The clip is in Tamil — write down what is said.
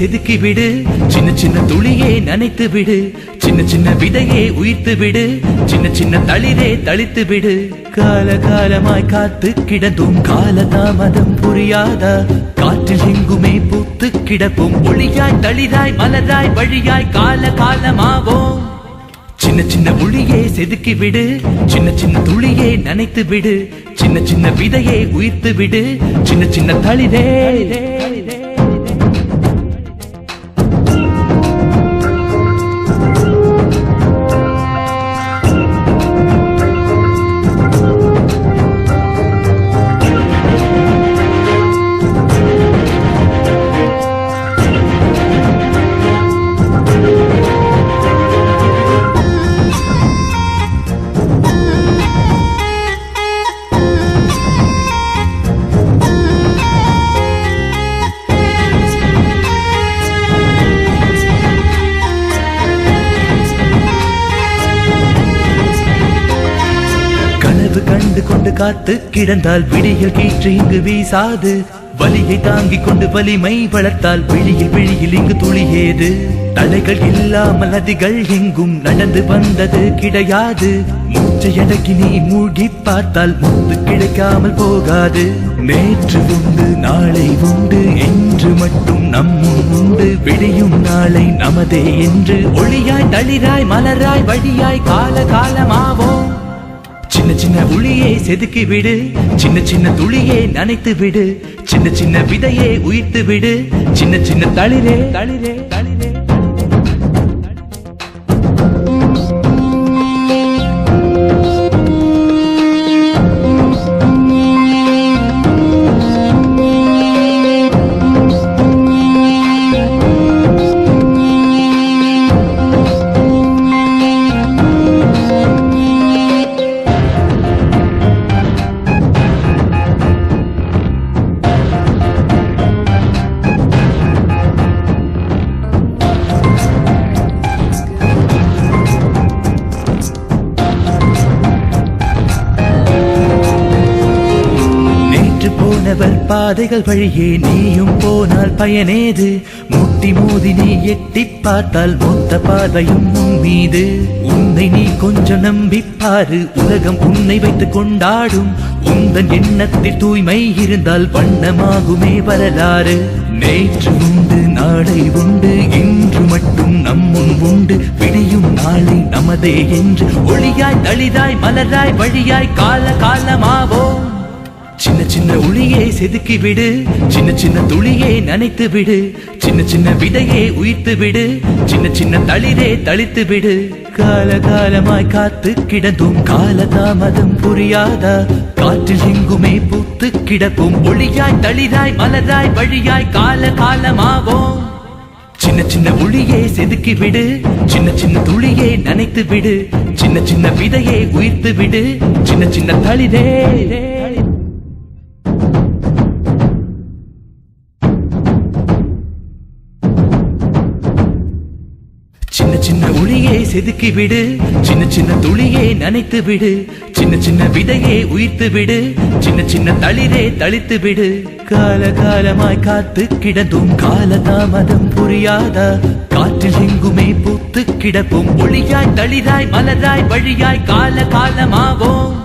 செதுக்கி விடு, சின்ன சின்ன துளியே நனைத்து விடு, சின்ன சின்ன விதையே உயிர்த்து விடு, சின்ன சின்ன தளிரே தளித்து விடு. கால காலமாய் காத்து கிடந்தும் கால தாமதம் புரியாதா? காற்றில் எங்குமே பூத்து கிடப்போம், ஒளியாய் தளிராய் மலராய் வழியாய் கால காலமாவோம். சின்ன சின்ன ஒளியே செதுக்கி விடு, சின்ன சின்ன துளியே நனைத்து விடு, சின்ன சின்ன விதையே உயிர்த்து விடு, சின்ன சின்ன தளிரே. கண்டு கொண்டு காத்து கிடந்தால் விடியில் கீற்று இங்கு வீசாது, வலியை தாங்கிக் கொண்டு வலிமை வளர்த்தால் விழியில் இங்கு துளியேது. தலைகள் இல்லாமல் நதிகள் எங்கும் நடந்து வந்தது கிடையாது, மூச்சை அடக்கி நீ மூழ்கி பார்த்தால் முத்து கிடைக்காமல் போகாது. நேற்று உண்டு நாளை உண்டு என்று மட்டும் நம்மும் உண்டு, விடியும் நாளை நமதே என்று ஒளியாய் தளிராய் மலராய் வழியாய் கால காலமாவோம். சின்ன சின்ன ஒளியை செதுக்கி விடு, சின்ன சின்ன துளியை நனைத்து விடு, சின்ன சின்ன விதையை உயிர்த்து விடு, சின்ன சின்ன தளிரே தளிரே தளிரே. பாதைகள் வழியே நீயும் போனால் பயனேது? முட்டி மோதி நீ எட்டி பார்த்தால் மொத்த பாதையும் உன் மீது. உன்னை நீ கொஞ்சம் நம்பிப்பாரு, உலகம் உன்னை வைத்துக் கொண்டாடும். உந்தன் எண்ணத்தில் தூய்மை இருந்தால் வண்ணமாகுமே வரலாறு. நேற்று உண்டு நாளை உண்டு, இன்று மட்டும் நம்முன் உண்டு, விடியும் நாளை நமதே என்று ஒளியாய் தளிராய் மலராய் வழியாய் கால காலமாவோம். சின்ன சின்ன ஒளியை செதுக்கி விடு, சின்ன சின்ன துளியை நனைத்து விடு, சின்ன சின்ன விதையை உயிர்த்து விடு, சின்ன சின்ன தளிரே தளித்து விடு. கால காலமாய் காத்து கிடந்தும் கால தாமதம் புரியாதா? காற்றில் எங்குமே பூத்து கிடப்போம், ஒளியாய் தளிராய் மலராய் வழியாய் கால காலமாவோம். சின்ன சின்ன ஒளியை செதுக்கி விடு, சின்ன சின்ன துளியை நனைத்து விடு, சின்ன சின்ன விதையை உயிர்த்து விடு, சின்ன சின்ன தளிரே. சின்ன சின்ன ஒளியை செதுக்கி விடு, சின்ன சின்ன துளியை நனைத்து விடு, சின்ன சின்ன விதையை உயிர்த்து விடு, சின்ன சின்ன தளிரே தளித்து விடு. கால காலமாய் காத்து கிடந்தும் கால தாமதம் புரியாதா? காற்றில் எங்குமே பூத்து கிடப்போம், ஒளியாய் தளிராய் மலராய் வழியாய் கால காலமாவோம்.